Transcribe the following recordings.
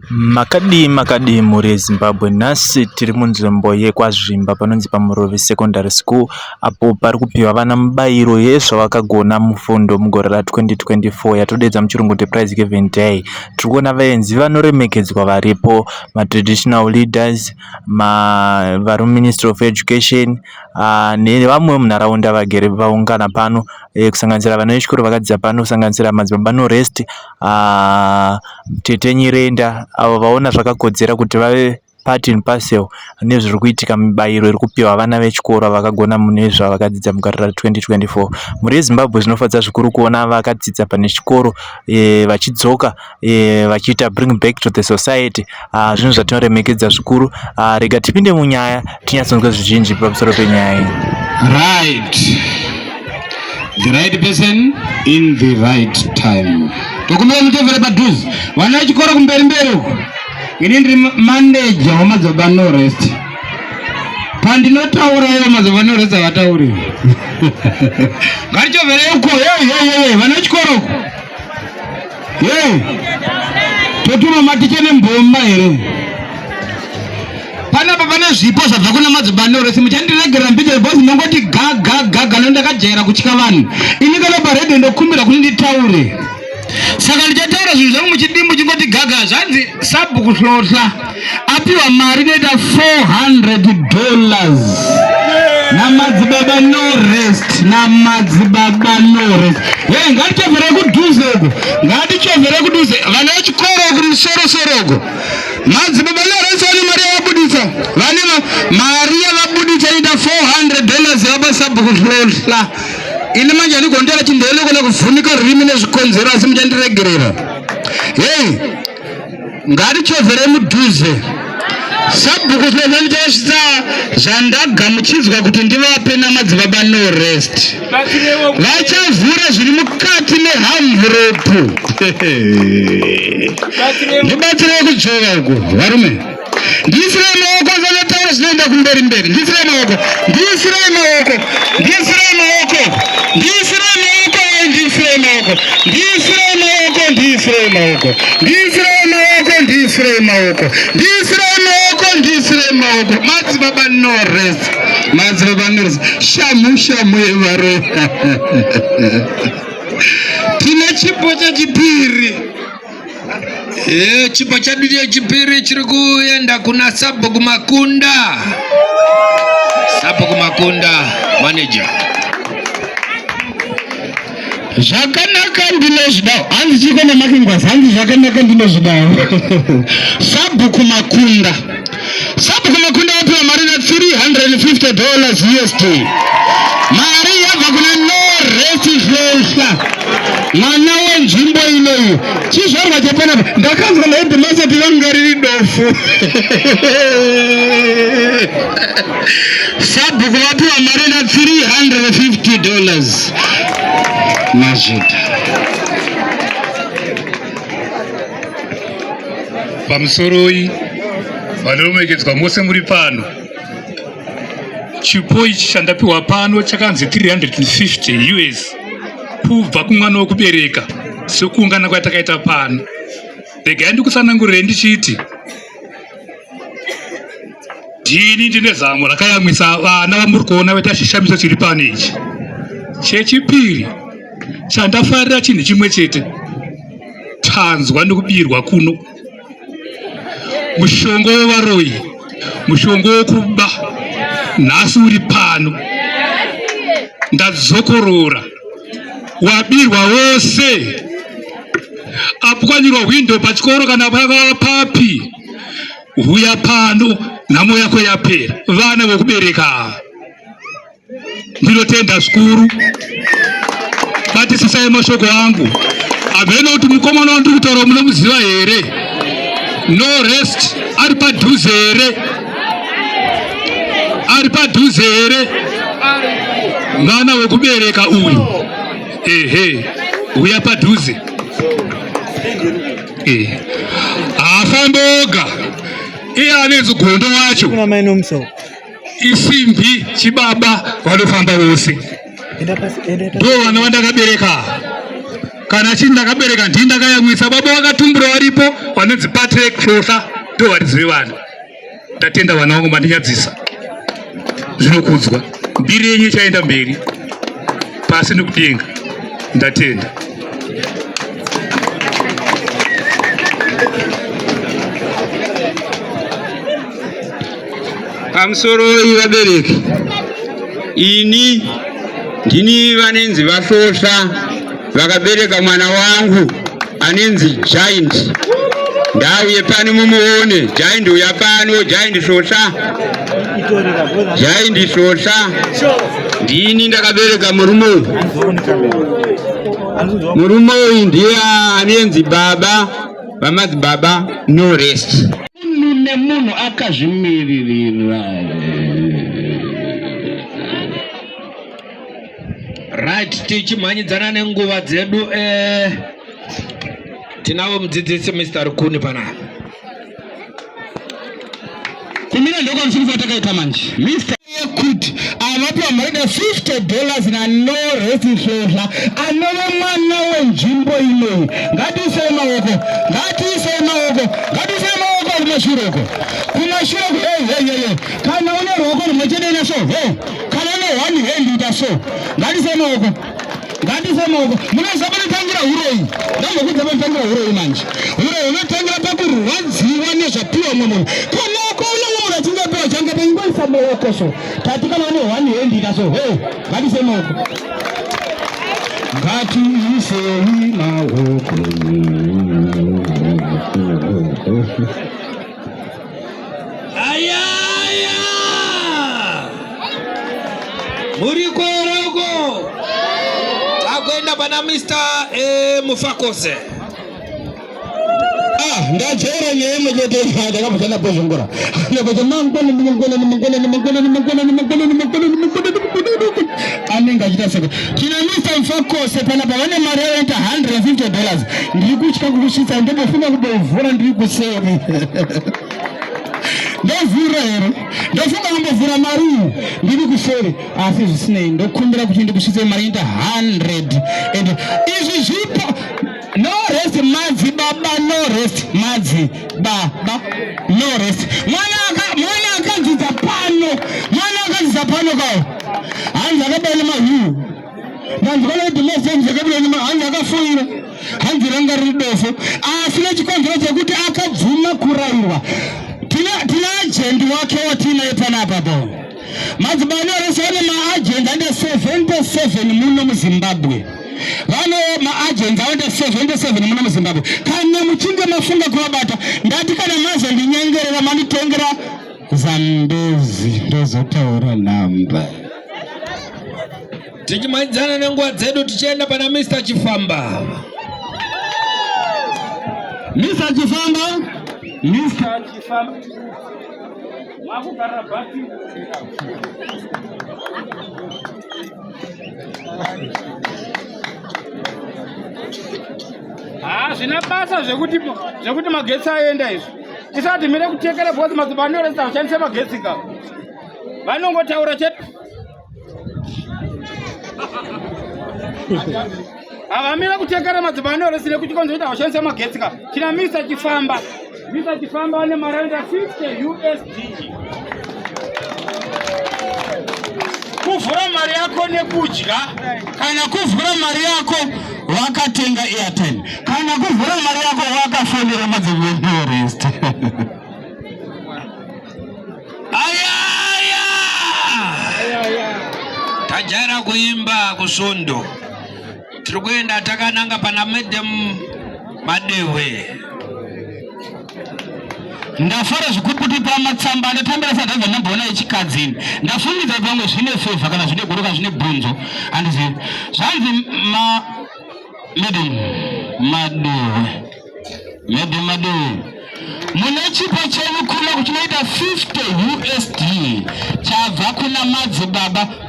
Makadi muri Zimbabwe nhasi tiri munzvimbo yekwazvimba panonzi paMurovi Secondary School apo pari kupiwa vana mubayiro yezvavakagona mufundo mugore ra2024 yatodedza muchirungu kuti prize giving day. Tiri kuona vaenzi vanoremekedzwa varipo, traditional leaders, vari Ministry of Education nevamwe munharaunda vagere vaungana pano kusanganisira vana vechikoro vakadzidza pano kusanganisira madzibaba Norest, Tete Nyirenda, avo vaona zvakakodzera kuti vave part and parcel nezviri kuitika mubayiro iri kupiwa vana vechikoro vakagona mune zvavakadzidza mugore ra2024. Muri Zimbabwe zvinofadza zvikuru kuona vakadzidza pane chikoro vachidzoka vachiita bring back to the society. Zvinhu zvatinoremekedza zvikuru. Rega tipinde munyaya tinyatsonzwa zvizhinji pamusoro penyaya iyi. Right. The right person in the right time. Tokumira mutevere padhuze. Vana vechikoro kumberi uko. Ini ndiri manager wamadzibaba Norest. Pandinotaura ivo madzibaba Norest havatauri. Ngatichobvere uko. Vana vechikoro uko. Totuma maticha nembomba here. Panapa pane zvipo zvabva kuna madzibaba Norest. Muchandiregerera mbidzo bosi nongoti gaga nondakajaira kutyika vanhu. Ini kana paredhi ndokumbira kuti nditaure. Saka ndichataura zvinhu zvangu muchidimbu chingoti gaga zvanzi sabhuku hlohla apiwa mari inoita $400 namadzibaba Norest. Ngatichovhere kudhuze uko. Vana vechikoro kuri sorosoro uko. Madzibaba Norest vane mari yavabudisa. Vane mari yavabudisa inoita $400 yava sabhuku hlohla. Ini manje anigondera chindele kona kuvhunika rurimi nezvikonzero asi muchandiregerera. Ngatichovhere mudhuze. Sabhuku hlohla ndichasvitsa zvandagamuchidzwa kuti ndivape namadzibaba Norest. Vachavhura zviri mukati mehamvuropu. Ndibatsirei kudzvova uko varume. Ndisirei maoko zvanotaura zvinoenda kumberi. Ndisirei maoko. Madzibaba Norest. Shamu yevaro. Tine chipo chechipiri. Chipo chadu chechipiri chiri kuenda kuna Sabhuku Makunda. Manager. Zvakanaka ndinozvidawo. Hanzi chikona makingwas. Hanzi zvakanaka ndinozvidawo. Sabhuku Makunda wapiwa mari na $350 USD. Mari yabva kuna Norest hlohla. Mwana wenzvimbo inoyi. Chizvarwa chapanapa. Ndakanzwa naHeadmaster kuti vangariri dofu. Sabhuku wapiwa mari na $350. Mazvida. Pamusoro iyi vanoremekedzwa mose muri pano. Chipo ichi chandapiwa pano chakanzi $350 US kubva kumwana wokubereka sekuungana kwatakaita pano. Regai ndikusanangurire ndichiti ndini ndine zamo rakayamwisa vana vamuri kuona vaita chishamiso chiri pano ichi. Chechipiri chandafarira chinhu chimwe chete, tanzwa ndikubirwa kuno. Mushongo wevaroyi, mushongo wokuba, nhasi uri pano. Ndazokorora, wabirwa wose. Apwanyirwa window pachikoro kana pakava papi. Huya pano, nhamo yako yapera. Vana vokubereka. Ndinotenda zvikuru. Batisisai mashoko angu. Havena kuti mukomana wandiri kutaura munomuziva here. Norest ari padhuze here. Mwana wekubereka uyu. Uya padhuze. Afamboga. Iye anenzi gondo wacho. Isimbi chibaba vanofamba vose. Ndo vana vandakabereka. Kana chini ndakabereka ndindakayamwisa baba vakatumbura varipo. vanonzi Patrick Shosha ndo varizive vana. Ndatenda vana vangu mandinyadzisa. Zvinokudzwa. Mbiri yenyu ichaenda mberi. Pasi nekudenga. Ndatenda. Pamusoro ivabereki. Ini ndini vanenzi vaShosha vakabereka mwana wangu anenzi Giant. Ndauye pano mumuone Giant uya pano Giant Shosha. Giant Shosha. Ndini ndakabereka murume. Murume uyu ndiye anenzi baba vamazi baba no rest. Munhu akazvimiririra. Right, tichimhanyidzana nenguva dzedu. Tinavo mudzidzisi Mr. Rukuni panapa. Kumina ndoko msikufa takaita manje. Mr. Yekuti avapiwa mari $50 na no rest Shosha anova mwana wenzvimbo ino. Ngatisei maoko. Kumashure uko. Kana une ruoko rumwechete so. Kana une one hand ita so. Ngatisei maoko. Munozabana tangira huroyi. Ndamukudza tangira huroyi manje. Huroyi unotangira pakurwadziwa nezvapiwa munhu. Tingapewa changa pengoisa maoko so. Tati kana une one hand ita so. Ngatisei maoko. Ngatisei maoko. Ayaya! Murikoroko! Takwenda pana Mr. Mufakose. Ndachera nyeme chete ndakapotana pozongora. Anenge achita seko. Kina Mr. Mufakose panapa vane mari yaita $150. Ndiri kutya kukusvitsa ndobofuna kubovhura ndiri kuseri. Ndovhura here. Ndofunga kumbovhura mari ndiri kuseri. Asi zvisinei ndokumbira kuti ndikusvitse mari yaita 100. And izvi zvipo no rest madzi baba no rest madzi baba no rest. Mwana akadzidza pano kao. Hanzi akabaile mahiu. Ndandikona kuti message akabaile hanzi akafoira. Hanzi ranga ridofo. Asi nechikonzero chekuti akabvuma kurayirwa. Tina agent wake watinaye panapa po. Madzibano rese ane maagent ande 77 muno muZimbabwe. Vano maagents awande 77 muno muZimbabwe. Kana muchinge mafunga kuwabata ndati kana maze ndinyengerera manitengera Zambezi ndozotaura namba. Tichimhanyidzana nenguva dzedu tichienda pana Mr. Chifamba. Mr. Chifamba. Makugarabati. Zvina basa zvekuti magetsi aenda izvi. Tisati mire kutekera bhozi madzibano resta kushandisa magetsi ka. Vanongotaura chete. Avamira kutekera madzibano resta nekuti konzoita kushandisa magetsi ka. China Mr. Chifamba. Mr. Chifamba wane maranda $50 USD. Kuvhura mari yako nekudya kana kuvhura mari yako wakatenga airtime kana kuvhura mari yako wakafonera madzibano rest. Ayaya! Tajara kuimba kusondo. Tirikuenda takananga pana Madam Madewe. Ndafara zvikukuti pamatsamba ndatambira sadza ndambona echikadzini ndafungidza pamwe zvine favor kana zvine goroka zvine bhonzo andizivi zvanzi Madam Madewe mune chipo chemukula kuchinoita $50 USD chabva kuna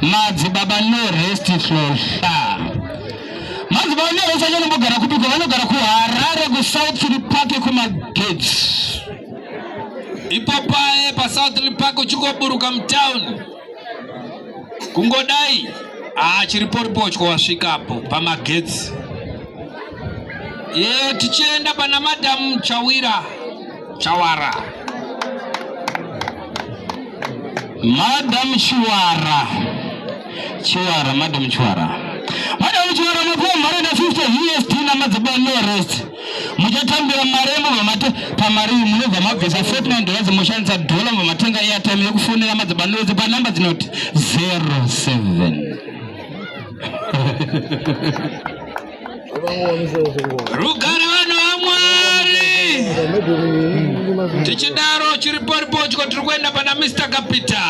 madzibaba no rest Shosha. Madzibaba no rest anombogara kupiko vanogara kuHarare kuSouth Park kumaGates. Ipopae pa South Park uchikoburuka mtown. Kungodai chiriporipo chikowasvikapo pamagetsi. tichienda pana Madam Chawara. Madam Chawara. Madam Chawara mapo marenda 50 years tina madzaba no rest. Muchatambira marembo vamate pamari munobva mabvisa $49 mushandisa dola vamatenga airtime yekufonera madzaba no rest pa number dzinoti 07. Rugare vanhu vaMwari. Tichidaro chiripo chiko tiri kuenda pana Mr. Kapita.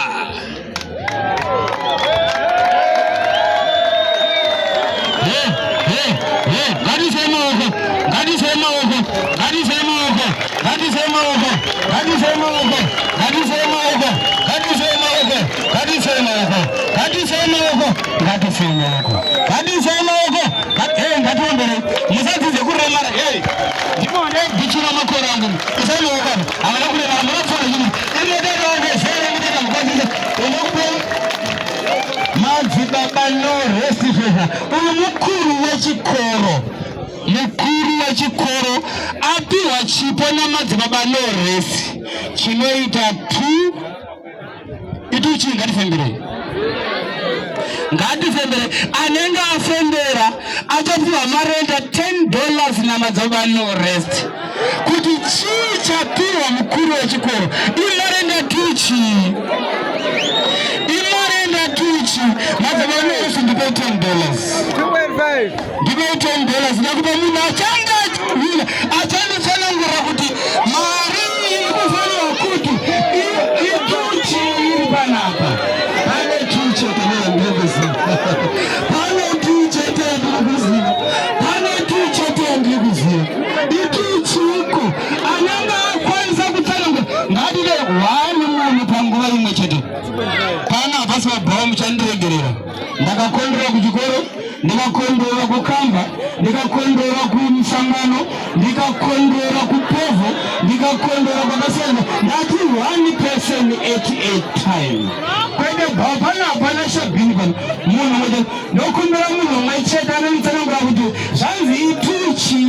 Mukuru wechikoro apiwa chipo namadzibaba no resi chinoita 2 ituchi ngatifembere anenge afembera achapiwa marenda $10 namadzibaba no rest kuti chii chapiwa mukuru wechikoro imarenda tuchi madzibaba no rest ndipe $10 ndipe $10 ndakupa munhu achanditsanangura kuti mari ikufanira kuti ituchi iri panapa. Pane tuchi yandikuziva ituchiko ananga akwanisa kutsanangura ngatide 1 munhu panguva imwe chete. Panapa sibabhawa muchandiregerera ndakakondera kuchikoro, ndikakondera kukamba, ndikakondera kumusangano, ndikakondera kupovo, ndikakondera kwakasiyana. Ndati 1 person at a time. Kwende bhapana apana shabhini pano munhu mwe ndokondera munhu mwe chete anonitsanangura kuti zvanzi ituchi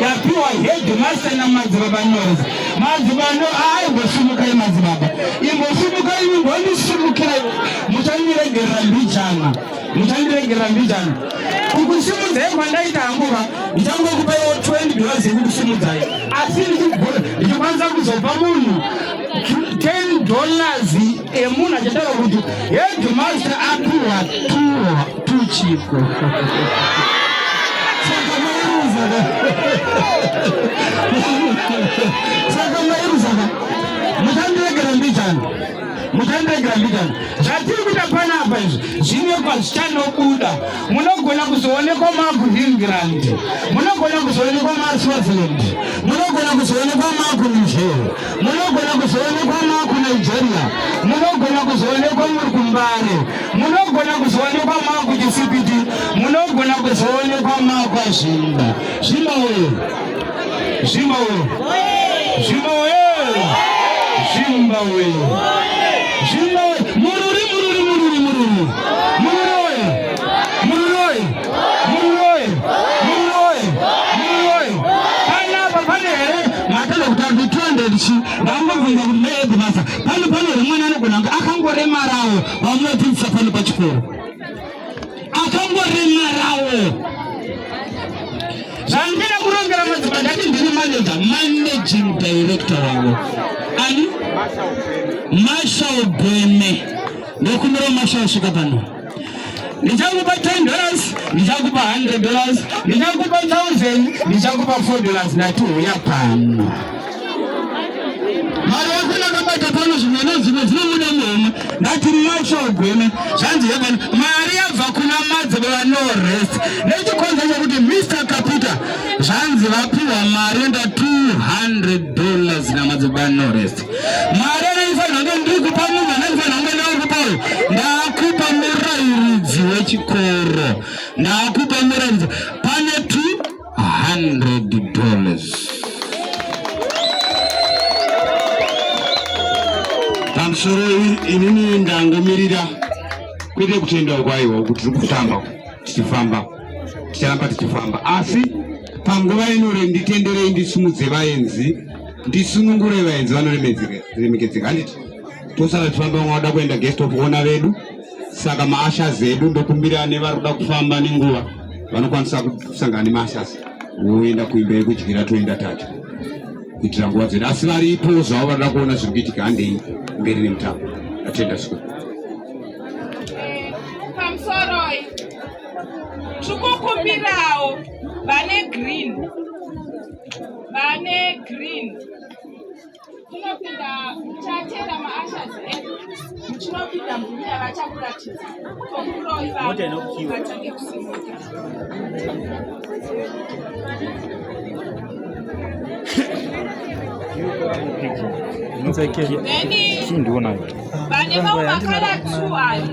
yapiwa headmaster namadzibaba noresi. Madzibaba aimbosumukai madzibaba, imbosumukai ingondisumukira muchandiregerera mbijana. Kukusimudzai kwandaita hanguva ndichangokupawo $20 yekukusimudzai, asi ndichikwanisa kuzopa munhu $10 emunhu achataura kuti headmaster apiwa tuchiko. Saka mairuzaka muchandiregera mbijana. Zvatiri kuita panapa izvi zvinekwa zvichanobuda. Munogona kuzoonekwa makuEngland, munogona kuzoonekwa maSwaziland, munogona kuzoonekwa makuNiger, munogona kuzoonekwa makuNigeria, munogona kuzoonekwa muri kuMbare, munogona kuzoonekwa makuChipiti, munogona kuzoonekwa makwazvimba. Zvimba we mururi panapa pane here matenda kuti antu 200 chi ndangobvunza kuti neheadmaster pano here mwana anogona kunge akangoremarawo vamunodzidzisa pano pachikoro, akangoremarawo. Zvandina kurongera madzibaba ndati ndiri managing director wavo ani Marshall Beme. Ndokumira Marshall svika pano. Ndichakupa $10, ndichakupa $100, ndichakupa $1,000, ndichakupa $4 ndatiuya pano. Mari wakuna kabata pano zvimwe zvinomuda muhomwe ndati Marshall Beme zvanzi yepano mari yabva kuna madzibaba no rest nechikonzo chekuti Mr. Kapita zvanzi vapiwa marenda $200 namadzibaba no rest. Mari anoifanira kunge ndiri kupa munhu anoifanira kunge ndakupawo ndakupa murairidzi wechikoro, ndakupa murairidzi pane $200. Pamusoro inini ndangomirira kwete kutenda kwaiwa kuti tiri kutamba tichifamba ticharamba tichifamba, asi panguva inore nditenderei ndisimudze vaenzi ndisunungure vaenzi vanoremekedzeka handiti tosara tifamba vamwe vada kuenda guest of honor vedu saka maashas edu ndokumbira nevari kuda kufamba nenguva vanokwanisa kusangana nemaashas voenda kuimba yekudyira toenda tacho kuitira nguva dzedu asi varipo zvavo varida kuona zviri kuitika handei mberi nemutambo atenda siku pamusoroi tikukumbirawo vane green tinopinda muchatera maashas edu tinopinda mbuya vachakuratidza tokuroi vavo vatange kusimuka vane makala 2 ayo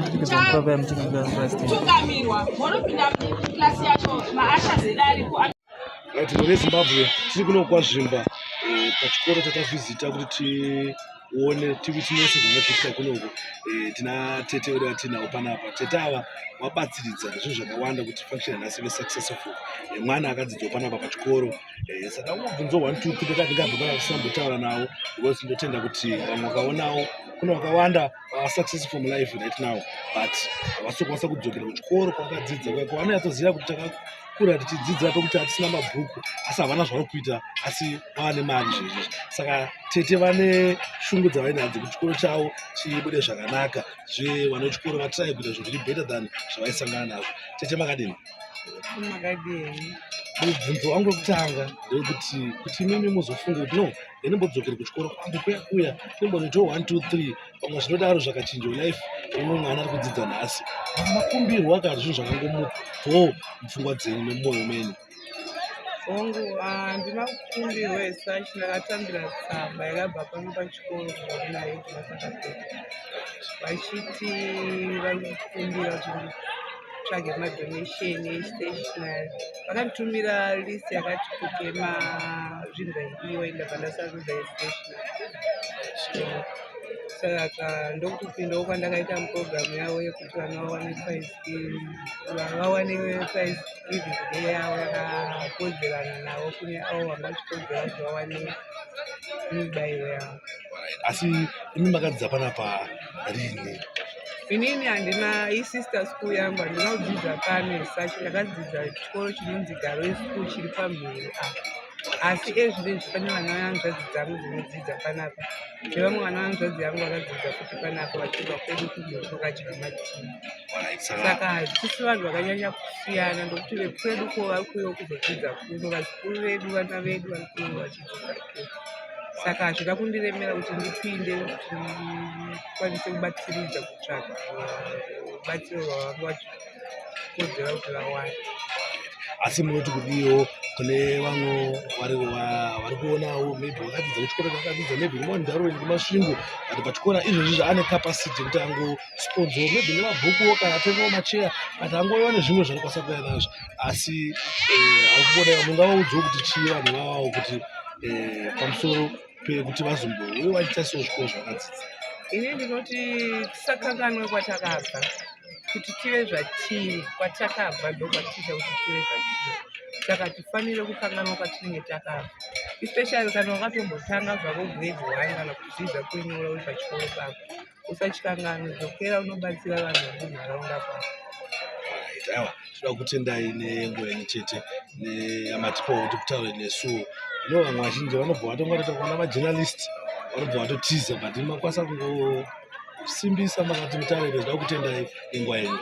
tugamirwa monopinda klasi yacho maashas edu aripo. Tino reZimbabwe tiri kuno kwazvimba pachikoro tatavhizita kuti tione tiviti nese zvinoitika kunoko tina tete vedu vatinawo panapa. Tete ava vabatsiridza zvinhu zvakawanda kuti function nhasi ive successful. Mwana akadzidzawo panapa pachikoro saka unobvunzo 1 2 3 tati ndingabva panapa tisambotaura navo because ndotenda kuti vamwe vakaonawo kuna vakawanda successful mulife right now but havasokwanisa kudzokera kuchikoro kwavakadzidza kwavanonyatsoziva kuti takakura tichidzidzira pekuti hatisina mabhuku asi havana zvavari kuita asi vava nemari zvezvi. Saka tete vane shungu dzavainadzo kuti chikoro chavo chibude zvakanaka zvevana vechikoro vatrai kuita zviri better than zvavaisangana nazvo. Tete makadini? Mubvunzo wangu wekutanga ndewekuti imimi muzofunga kuti no ndinimbodzokere kuchikoro kwangu kuya ndimbonoitawo 1 2 3 pamwe zvinodaro zvakachinjawo life imwe mwana ari kudzidza nhasi. Makumbirwo akati zvinhu zvakangomubvo mupfungwa dzenyu nemwoyo menyu? Hongu handina kukumbirwa esachi ndakatambira tsamba yakabva pano pachikoro kunayo kumasakapeta vachiti vaikumbira kuti tsvage madonation estationary vakanditumira list yakati kutema zvinhu zvaidiwa ndabva ndasarudza estationary saka ndokupindawo kwandakaita muprogramu yavo yekuti vana vawane prize giving day yavo yakakodzerana navo kune avo vanga vachikodzera kuti vawane mibayiro yavo. Asi imi makadzidza panapa rini? Inini handina isister school yangu handina kudzidza pano sachi ndakadzidza chikoro chinonzi Garwe school chiri pamhiri asi ezvinenzvi pane vana vanzvadzi dzangu dzinodzidza panapa nevamwe vana vanzvadzi yangu vakadzidza kuti panapa vachibva kwedu kuzokachigamatii. Saka tisi vanhu vakanyanya kusiyana ndokuti vekwedu ko vari kuuyawo kuzodzidza kuno vazukuru vedu vana vedu vari kuuyawo vachidzidza kuno. Saka hazvina kundiremera kuti ndipinde kuti ndikwanise kubatsiridza kutsvaga rubatsiro rwavanga vachikodzera kuti vawane. Asi munoti kudiwo kune vamwe vari kuonawo maybe vakadzidza kuchikoro kwakadzidza maybe nemanharaunda nemasvingo kuti pachikora izvozvi zvaane capacity kuti angosponzor maybe nemabhukuwo kana atengawo macheya kuti angoiwa nezvimwe zvanokwanisa kuya nazvo. Asi akuboda mungavaudzawo kuti chii vanhu vavawo kuti pamusoro pekuti vazombouye vachitasiwo zvikoro zvakadzidza? Ini ndinoti tisakanganwe kwatakabva kuti tive zvatiri kwatakabva ndokwatiita kuti tive zvatiri. Saka tifanire kukanganwa kwatinenge takabva especially kana wakatombotanga zvako grade 1 kana kudzidza kwenyora uri pachikoro pako usachikanganwe dzokera unobatsira vanhu vemunharaunda pako. Aiwa toda kutendai nenguva yenyu chete neamatipawo kuti kutaure nesuwo. No vamwe vazhinji vanobva vatongatoita kuona majournalist vanobva vatotiza but makwanisa kungosimbisa makati mutaure. Toda kutendai nenguva yenyu.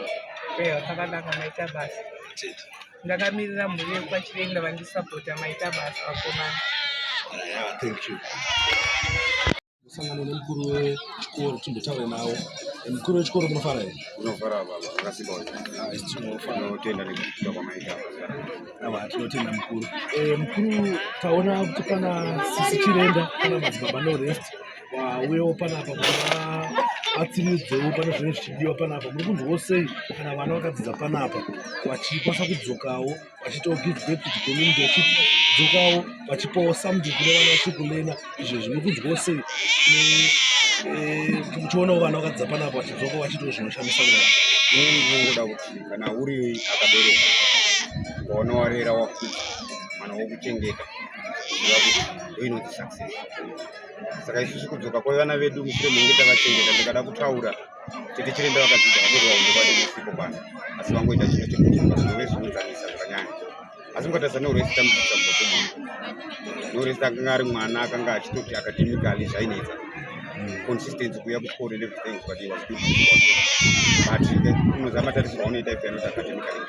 Zvakanaka maita basa. Ndakamirira mhuri yekwachirenda vandisapota maita basa vakomana. Thank you. Kusangana nemukuru wechikoro timbotaure nawo. Mukuru wechikoro munofara here? Unofara baba, akasimba uyu. Tinotenda nekuita kwamaita basa. Tinotenda mukuru. Mukuru taona kuti pana Sisi Chirenda pana madzibaba no rest wauyewo panapa kuti vatsiridzewo pane zvinenge zvichidiwa panapa. Muri kunzwawo sei kana vana vakadzidza panapa vachikwanisa kudzokawo vachitawo give back to the community vachidzokawo vachipawo something kune vana vachiri kulena izvezvi? Muri kunzwawo sei muchionawo vana vakadzidza panapa vachidzokawo vachitawo zvinoshamisa kune vanhu? Ndinongoda kuti kana uri akabereka ukaona warera wakuta mwana wokuchengeta ndoinonzi success. Saka isusu kudzoka kwevana vedu mushure munge takachengeta ndikada kutaura chete chirenda vakadzidza vatorwaunde kwademisipo pano asi vangoita chino chekuvezvinodzanisa zvakanyanya asi mukatarisa neuresi tamudzisa mbotomwana neuresi akanga ari mwana akanga achitoti academically zvainetsa consistency kuya kuchikoro and everything but he was good but unozama tarisirwa unoita ife anoti academically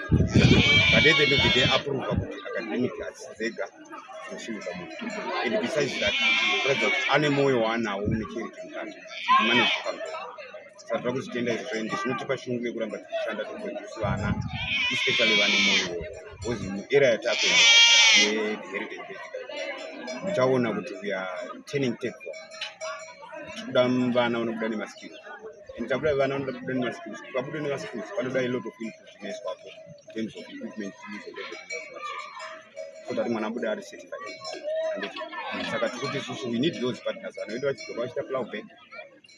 but at the end of the day aprova kuti academic adzega zvinosvibisa muntu and besides that kuratidza kuti ane mwoyo waanawo une charity mukati amane zvipamberi saka toda kuzvitenda izvo ende zvinotipa shungu yekuramba tichishanda toproduce vana especially vane mwoyo because muera yatakuenda yeheritage basically tichaona kuti we are turning tech tikuda vana vanobuda nemaskills and tabuda vana vanobuda nemaskills ukabuda nemaskills panoda a lot of input inoiswapo in terms of equipment use and everything else so that mwana abuda ari certified and saka tikuti isusu we need those partners vana vedu vachidzoka vachita plowback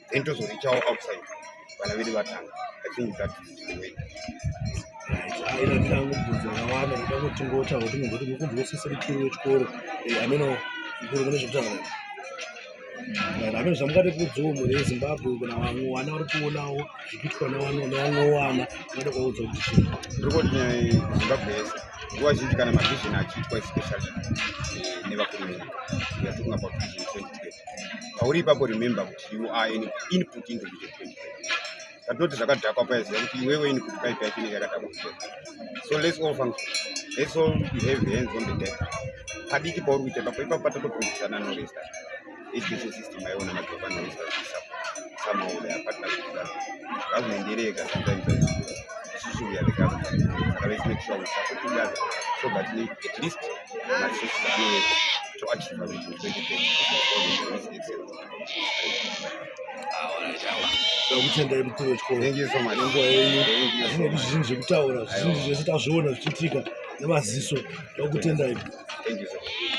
then tozorichawo outside vana vedu vatanga. I think that is the way. Ina ndangobvunza vakawanda ndakangotingotaura kuti munhu kuti mukumvosisa mukuru wechikoro ameno mukuru kune zvekutaura ameno zvamungati kudzowo mhuri yeZimbabwe kana vana vari kuonawo zvikuitwa nevamwe wana vanoda kuvaudza kuti chii ndiri kuti nyaya yeZimbabwe yese nguva zhinji kana mavhizheni achiitwa especially nevakuru venyika we are talking about vision 2020 pauri ipapo remember kuti you are an input into vision 2020 katoti zvakadhakwa paiziva kuti iwewe input pipe yacho inenge yakada kutoa so let's all function, let's all have hands on the deck padiki pauri kuita ipapo ipapo patatoproducana noresta education system aiona madzoka noresta somehow they are partners with us ngazvinoendereka sometimes isusu we are the government saka let's make sure we support together so that at least masources anowepo to achieve vision 2020 ndakutendai mukuru wechikoro. Thank you so much. Nenguva yenyu azvinodi zvizhinji zvekutaura zvizhinji zvese tazviona zvichiitika nemaziso. Ndakutendai. Thank you so much.